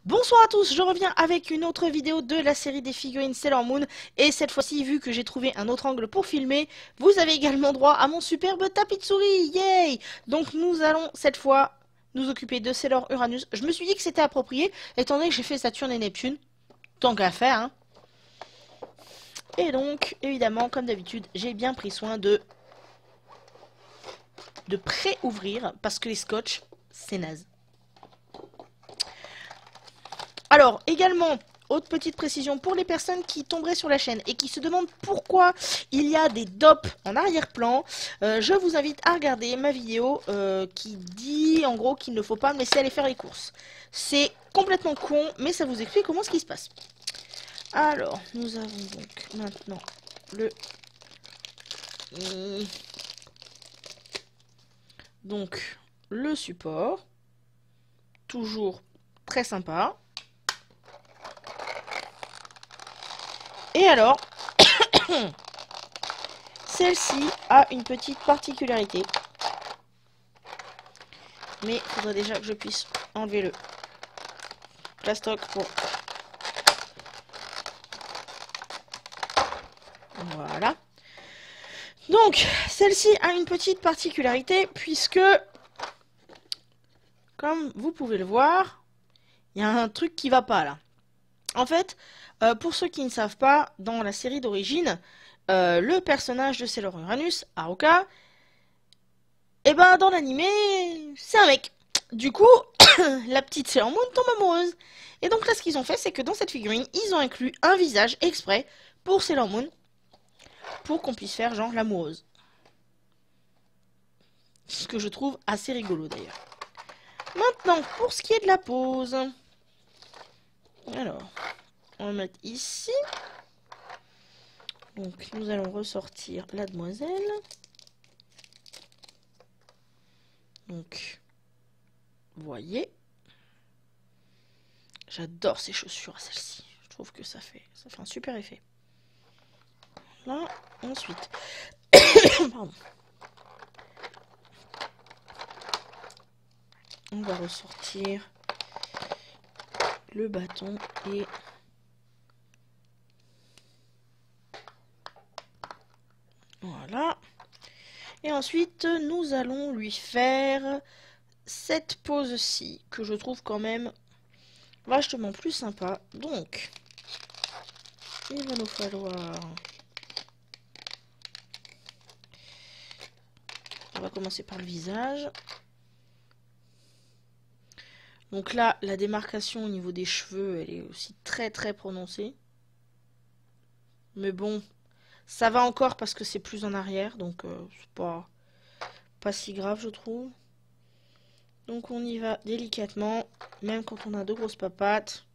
Bonsoir à tous, je reviens avec une autre vidéo de la série des figurines Sailor Moon. Et cette fois-ci, vu que j'ai trouvé un autre angle pour filmer, vous avez également droit à mon superbe tapis de souris. Yay! Donc nous allons cette fois nous occuper de Sailor Uranus. Je me suis dit que c'était approprié, étant donné que j'ai fait Saturne et Neptune. Tant qu'à faire, hein. Et donc, évidemment, comme d'habitude, j'ai bien pris soin de pré-ouvrir, parce que les scotch, c'est naze. Alors, également, autre petite précision pour les personnes qui tomberaient sur la chaîne et qui se demandent pourquoi il y a des DOP en arrière-plan, je vous invite à regarder ma vidéo qui dit en gros qu'il ne faut pas me laisser aller faire les courses. C'est complètement con, mais ça vous explique comment ce qui se passe. Alors, nous avons donc maintenant le... Donc, le support, toujours très sympa. Et alors, celle-ci a une petite particularité. Mais il faudrait déjà que je puisse enlever le plastoc pour... Voilà. Donc, celle-ci a une petite particularité puisque, comme vous pouvez le voir, il y a un truc qui va pas là. En fait, pour ceux qui ne savent pas, dans la série d'origine, le personnage de Sailor Uranus, Haruka, et ben dans l'animé, c'est un mec. Du coup, la petite Sailor Moon tombe amoureuse. Et donc là, ce qu'ils ont fait, c'est que dans cette figurine, ils ont inclus un visage exprès pour Sailor Moon, pour qu'on puisse faire genre l'amoureuse. Ce que je trouve assez rigolo d'ailleurs. Maintenant, pour ce qui est de la pose. Alors, on va mettre ici. Donc, nous allons ressortir la demoiselle. Donc, vous voyez. J'adore ces chaussures à celle-ci. Je trouve que ça fait un super effet. Là, ensuite. Pardon. On va ressortir le bâton et voilà. Et ensuite, nous allons lui faire cette pose-ci que je trouve quand même vachement plus sympa. Donc, il va nous falloir... On va commencer par le visage. Donc là, la démarcation au niveau des cheveux, elle est aussi très très prononcée. Mais bon, ça va encore parce que c'est plus en arrière, donc c'est pas si grave, je trouve. Donc on y va délicatement, même quand on a deux grosses papates.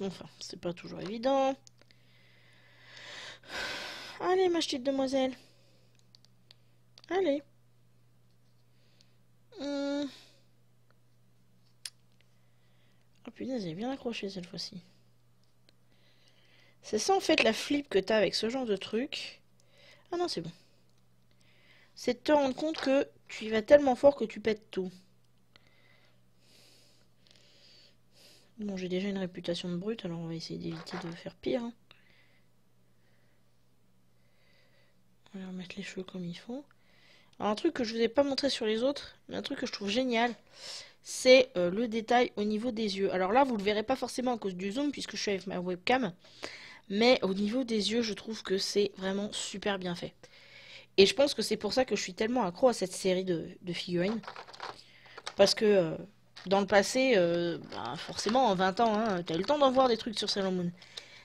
Enfin, c'est pas toujours évident. Allez, ma petite demoiselle. Allez. Oh punaise, elle est bien accrochée cette fois-ci. C'est ça en fait la flip que t'as avec ce genre de truc. Ah non, c'est bon. C'est de te rendre compte que tu y vas tellement fort que tu pètes tout. Bon, j'ai déjà une réputation de brute, alors on va essayer d'éviter de faire pire. Hein. On va remettre les cheveux comme il faut. Alors un truc que je vous ai pas montré sur les autres, mais un truc que je trouve génial, c'est le détail au niveau des yeux. Alors là, vous le verrez pas forcément à cause du zoom, puisque je suis avec ma webcam. Mais au niveau des yeux, je trouve que c'est vraiment super bien fait. Et je pense que c'est pour ça que je suis tellement accro à cette série de figurines. Parce que dans le passé, forcément en 20 ans, hein, t'as eu le temps d'en voir des trucs sur Sailor Moon.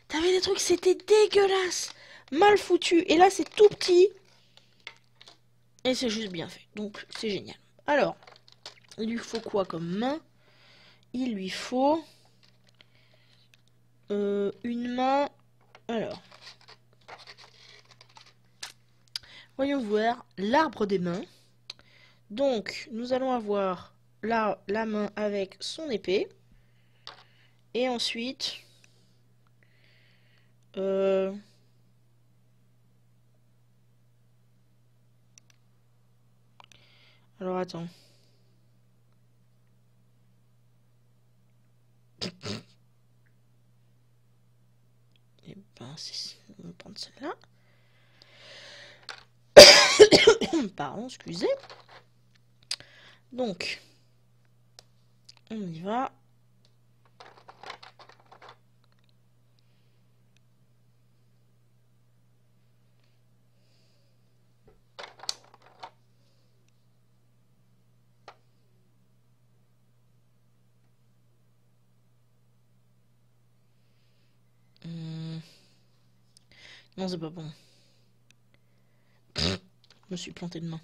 T'avais des trucs, c'était dégueulasse, mal foutu. Et là, c'est tout petit. Et c'est juste bien fait. Donc, c'est génial. Alors, il lui faut quoi comme main? Il lui faut une main. Alors, voyons voir l'arbre des mains. Donc, nous allons avoir là la main avec son épée. Et ensuite, Alors attends. Et ben, on va prendre celle-là. Pardon, excusez. Donc, on y va. Non, c'est pas bon. Je me suis planté de main.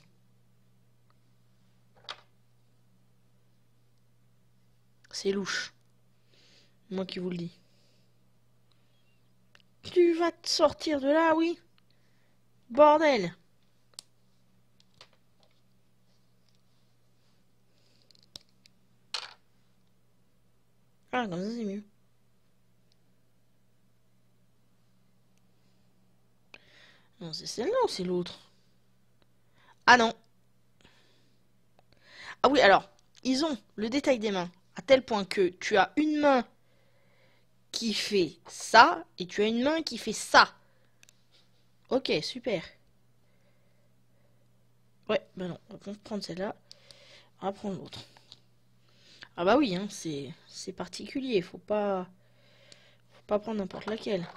C'est louche. Moi qui vous le dis. Tu vas te sortir de là, oui. Bordel. Ah, comme ça c'est mieux. Non, c'est celle-là ou c'est l'autre? Ah non. Ah oui, alors, ils ont le détail des mains, à tel point que tu as une main qui fait ça, et tu as une main qui fait ça. Ok, super. Ouais, bah non, on va prendre celle-là, on va prendre l'autre. Ah bah oui, hein, c'est particulier, faut pas prendre n'importe laquelle.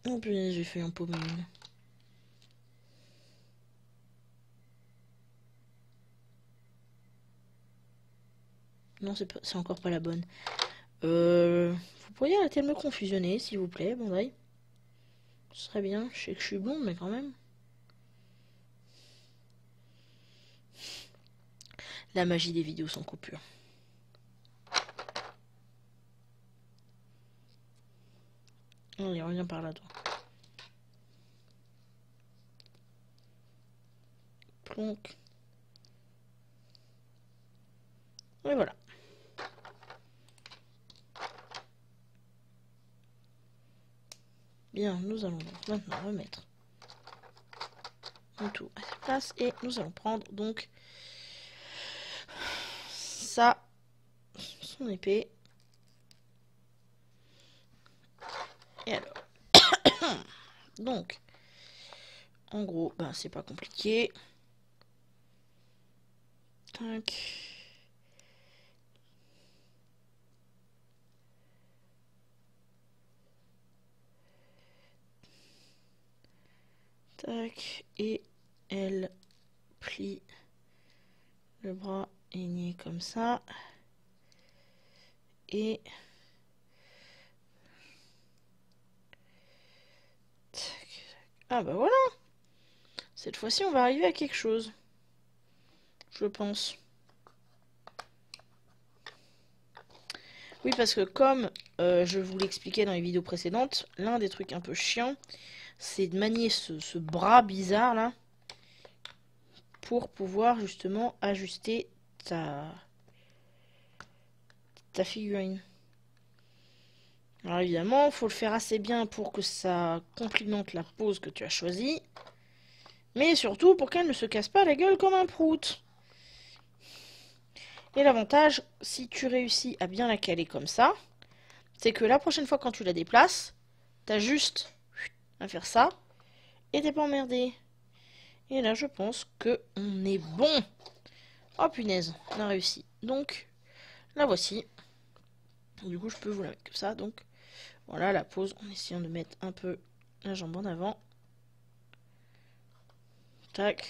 Oh putain, j'ai fait un pot mine. Non, c'est encore pas la bonne. Vous pourriez arrêter de me confusionner, s'il vous plaît, Bandai. Ce serait bien. Je sais que je suis blonde, mais quand même. La magie des vidéos sans coupure. Allez, reviens par là, toi. Plonk. Et voilà. Bien, nous allons donc maintenant remettre tout à sa place et nous allons prendre donc ça, son épée. Et alors, donc, en gros, ben c'est pas compliqué. Tac. Tac, et elle plie le bras aigné comme ça. Et tac. Ah bah voilà. Cette fois-ci, on va arriver à quelque chose. Je pense. Oui, parce que comme je vous l'expliquais dans les vidéos précédentes, l'un des trucs un peu chiants, c'est de manier ce bras bizarre là pour pouvoir justement ajuster ta figurine. Alors évidemment, il faut le faire assez bien pour que ça complimente la pose que tu as choisie, mais surtout pour qu'elle ne se casse pas la gueule comme un prout. Et l'avantage, si tu réussis à bien la caler comme ça, c'est que la prochaine fois quand tu la déplaces, t'as juste à faire ça et t'es pas emmerdé. Et là, je pense que on est bon. Oh punaise, on a réussi. Donc, la voici. Du coup, je peux vous la mettre comme ça. Donc, voilà la pose en essayant de mettre un peu la jambe en avant. Tac.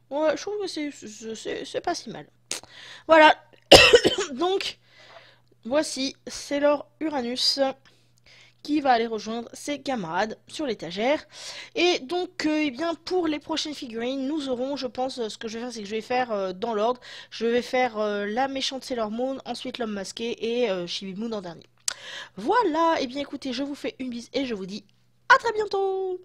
Ouais, je trouve que c'est pas si mal. Voilà. Donc, voici, c'est Lord Uranus qui va aller rejoindre ses camarades sur l'étagère. Et donc, eh bien, pour les prochaines figurines, nous aurons, je pense, ce que je vais faire, c'est que je vais faire dans l'ordre. Je vais faire la méchante Sailor Moon, ensuite l'homme masqué et Chibi Moon en dernier. Voilà, et bien écoutez, je vous fais une bise et je vous dis à très bientôt.